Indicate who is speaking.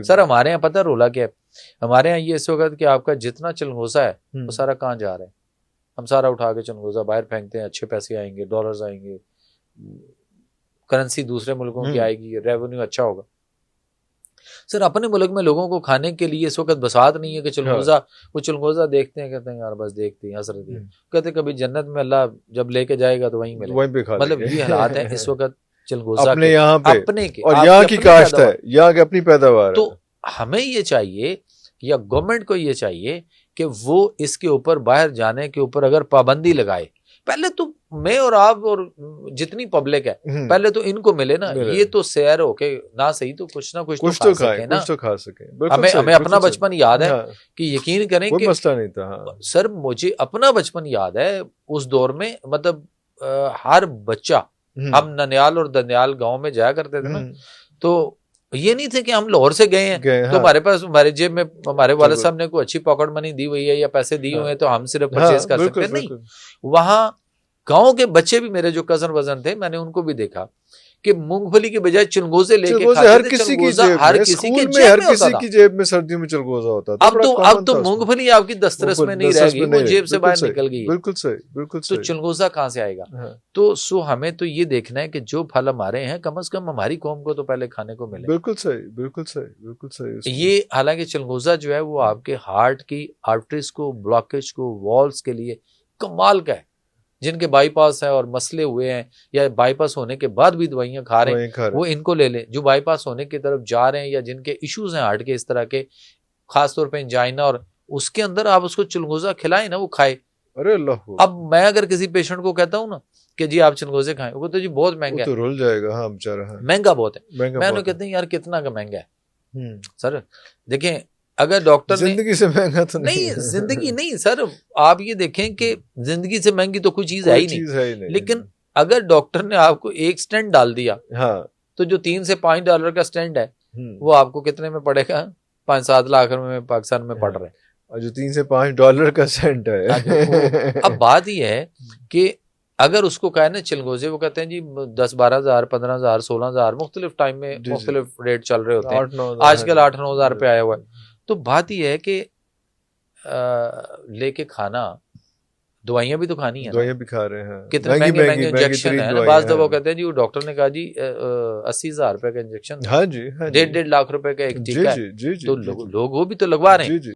Speaker 1: سر ہمارے یہاں پتہ رولا کیا ہے، ہمارے یہاں یہ اس وقت کہ آپ کا جتنا چلغوزہ ہے وہ سارا کہاں جا رہا ہے، ہم سارا اٹھا کے چلغوزہ باہر پھینکتے ہیں، اچھے پیسے آئیں گے، ڈالرز آئیں گے، کرنسی دوسرے ملکوں کی آئے گی، ریونیو اچھا ہوگا. سر اپنے ملک میں لوگوں کو کھانے کے لیے اس وقت بساط نہیں ہے کہ چلغوزہ، وہ چلغوزہ دیکھتے ہیں کہتے ہیں یار بس دیکھتے ہیں حسرت ہے، کہتے ہیں کبھی جنت میں اللہ جب لے کے جائے گا تو وہیں ملے. مطلب یہ حالات ہیں اس وقت چلغوزہ
Speaker 2: اپنے
Speaker 1: کے،
Speaker 2: یہاں پہ
Speaker 1: اپنے کے،
Speaker 2: اور یہاں کی کاشت ہے، یہاں کی اپنی پیداوار.
Speaker 1: تو ہمیں یہ چاہیے یا گورنمنٹ کو یہ چاہیے کہ وہ اس کے اوپر باہر جانے کے اوپر اگر پابندی لگائے. پہلے تو میں اور آپ اور جتنی پبلک ہے پہلے تو ان کو ملے نا، یہ تو سیر ہو کے نہ صحیح تو کچھ نہ کچھ تو کھا سکیں نا. ہمیں اپنا بچپن یاد ہے کہ یقین کریں کہ
Speaker 2: مسئلہ نہیں تھا.
Speaker 1: سر مجھے اپنا بچپن یاد ہے اس دور میں، مطلب ہر بچہ، ہم ننیال اور دنیال گاؤں میں جایا کرتے تھے نا، تو یہ نہیں تھے کہ ہم لاہور سے گئے ہیں تو ہمارے پاس، ہمارے جیب میں ہمارے والد صاحب نے کوئی اچھی پاکٹ منی دی ہوئی ہے یا پیسے دیے ہوئے ہیں تو ہم صرف پرچیز کر سکتے ہیں. نہیں، وہاں گاؤں کے بچے بھی، میرے جو کزن وزن تھے، میں نے ان کو بھی دیکھا کہ مونگ پھلی کے بجائے چلغوزے لے کے کھاتے تھے.
Speaker 2: ہر کسی کی جیب میں سردیوں میں چلغوزہ ہوتا تھا.
Speaker 1: اب تو مونگ پھلی آپ کی دسترس میں نہیں رہ گئی، وہ جیب سے باہر نکل گئی.
Speaker 2: بالکل صحیح، بالکل صحیح.
Speaker 1: تو چلغوزہ کہاں سے آئے گا؟ تو ہمیں تو یہ دیکھنا ہے کہ جو پھل ہمارے ہیں کم از کم ہماری قوم کو تو پہلے کھانے کو ملے.
Speaker 2: بالکل صحیح، بالکل صحیح، بالکل صحیح.
Speaker 1: یہ حالانکہ چلغوزہ جو ہے وہ آپ کے ہارٹ کی آرٹریز کو، بلاکیج کو، والز کے لیے کمال کا ہے. جن کے بائی پاس ہے اور مسئلے ہوئے ہیں یا بائی پاس ہونے کے بعد بھی دوائیاں کھا رہے ہیں وہ ان کو لے لیں. جو بائی پاس ہونے کی طرف جا رہے ہیں یا جن کے ایشوز ہیں ہارٹ کے اس طرح کے، خاص طور پہ انجائنا، اور اس کے اندر آپ اس کو چلغوزہ کھلائیں نا، وہ کھائے.
Speaker 2: ارے اللہ،
Speaker 1: اب میں اگر کسی پیشنٹ کو کہتا ہوں نا کہ جی آپ چلغوزے کھائیں، وہ تو جی بہت مہنگا ہے،
Speaker 2: تو رول جائے گا. ہاں بیچارہ،
Speaker 1: مہنگا بہت ہے. میں انہیں کہتے ہیں یار کتنا کا مہنگا ہے؟ سر دیکھیں، اگر ڈاکٹر
Speaker 2: زندگی سے مہنگا تو
Speaker 1: نہیں، زندگی نہیں سر، آپ یہ دیکھیں کہ زندگی سے مہنگی تو کوئی چیز ہے ہی نہیں. لیکن اگر ڈاکٹر نے آپ کو ایک سٹینٹ ڈال دیا تو جو $3 سے $5 کا سٹینٹ ہے وہ آپ کو کتنے میں پڑے گا؟ 5-7 لاکھ میں پاکستان میں پڑ رہے ہیں.
Speaker 2: اور جو $3 سے $5 کا سینٹ ہے.
Speaker 1: اب بات یہ ہے کہ اگر اس کو کہے نا چلغوزے، وہ کہتے ہیں جی 10-12 ہزار، 15 ہزار، 16 ہزار، مختلف ٹائم میں مختلف ریٹ چل رہے ہوتے ہیں. آج کل 8-9 ہزار پہ آیا ہوا ہے. تو بات یہ ہے کہ لے کے کھانا، دوائیاں بھی تو کھانی ہیں،
Speaker 2: دوائیاں بھی کھا رہے ہیں،
Speaker 1: کتنے مہنگے مہنگے انجیکشن ہیں. بعض دفعہ کہتے ہیں جی وہ ڈاکٹر نے کہا جی 80,000 روپے کا انجیکشن، 1.5 لاکھ روپے کا ایک ٹیکہ ہے، تو لوگ وہ بھی تو لگوا رہے ہیں.